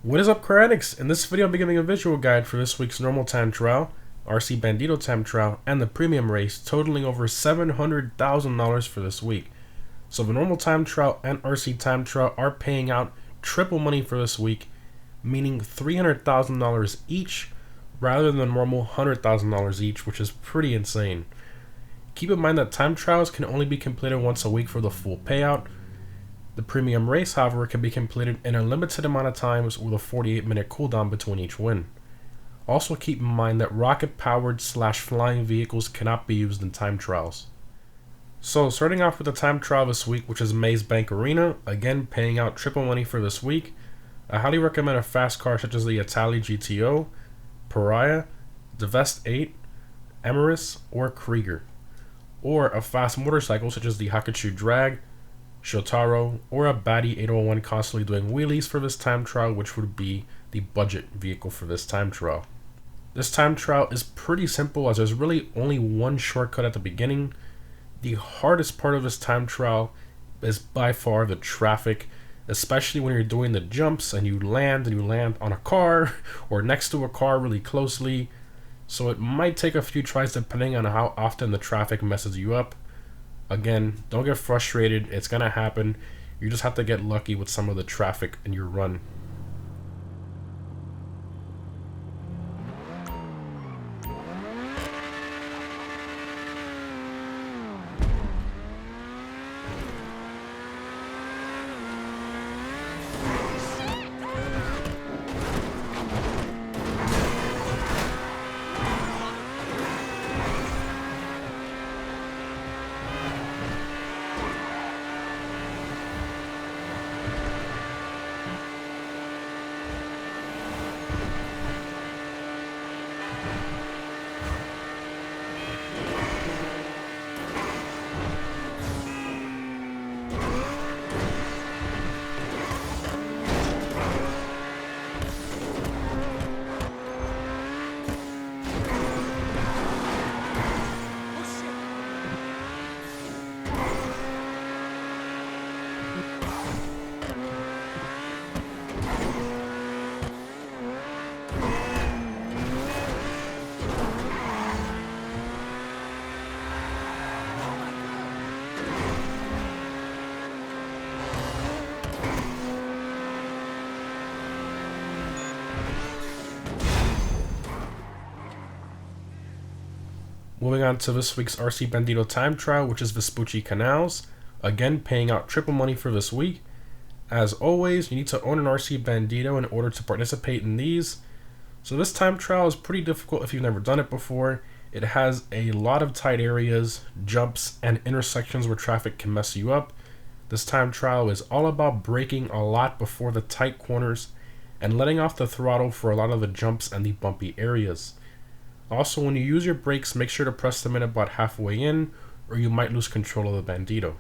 What is up, car addicts? In this video, I'll be giving a visual guide for this week's normal time trial, RC Bandito time trial, and the premium race, totaling over $700,000 for this week. So the normal time trial and RC time trial are paying out triple money for this week, meaning $300,000 each, rather than the normal $100,000 each, which is pretty insane. Keep in mind that time trials can only be completed once a week for the full payout. The premium race, however, can be completed in a limited amount of times with a 48-minute cooldown between each win. Also keep in mind that rocket-powered / flying vehicles cannot be used in time trials. So starting off with the time trial this week, which is Maze Bank Arena, again paying out triple money for this week. I highly recommend a fast car such as the Itali GTO, Pariah, the Vest 8, Emerus, or Krieger. Or a fast motorcycle such as the Hakuchu Drag, Shotaro, or a Batty 801 constantly doing wheelies for this time trial, which would be the budget vehicle for this time trial. This time trial is pretty simple as there's really only one shortcut at the beginning. The hardest part of this time trial is by far the traffic, especially when you're doing the jumps and you land on a car or next to a car really closely. So it might take a few tries depending on how often the traffic messes you up. Again, don't get frustrated, it's gonna happen. You just have to get lucky with some of the traffic in your run. Moving on to this week's RC Bandito time trial, which is Vespucci Canals. Again, paying out triple money for this week. As always, you need to own an RC Bandito in order to participate in these. So this time trial is pretty difficult if you've never done it before. It has a lot of tight areas, jumps, and intersections where traffic can mess you up. This time trial is all about braking a lot before the tight corners and letting off the throttle for a lot of the jumps and the bumpy areas. Also, when you use your brakes, make sure to press them in about halfway in, or you might lose control of the Bandito.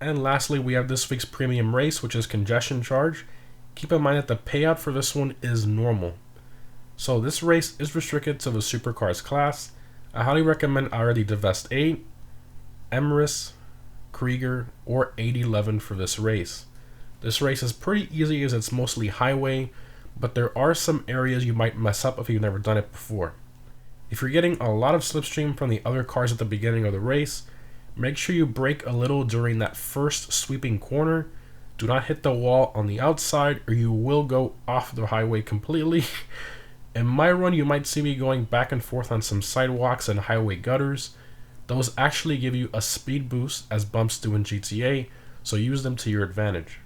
And lastly, we have this week's premium race, which is Congestion Charge. Keep in mind that the payout for this one is normal. So this race is restricted to the supercars class. I highly recommend either the Vest 8, Emrys, Krieger, or 811 for this race. This race is pretty easy as it's mostly highway, but there are some areas you might mess up if you've never done it before. If you're getting a lot of slipstream from the other cars at the beginning of the race, make sure you brake a little during that first sweeping corner. Do not hit the wall on the outside or you will go off the highway completely. In my run, you might see me going back and forth on some sidewalks and highway gutters. Those actually give you a speed boost as bumps do in GTA, so use them to your advantage.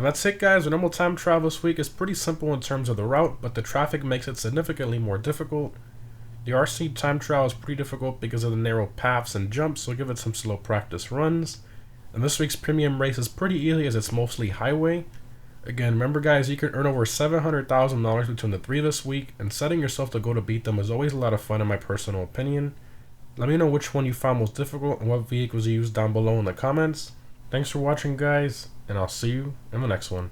And that's it, guys. The normal time travel this week is pretty simple in terms of the route, but the traffic makes it significantly more difficult. The RC time trial is pretty difficult because of the narrow paths and jumps, so give it some slow practice runs. And this week's premium race is pretty easy as it's mostly highway. Again, remember guys, you can earn over $700,000 between the three this week, and setting yourself to go to beat them is always a lot of fun in my personal opinion. Let me know which one you found most difficult and what vehicles you used down below in the comments. Thanks for watching guys, and I'll see you in the next one.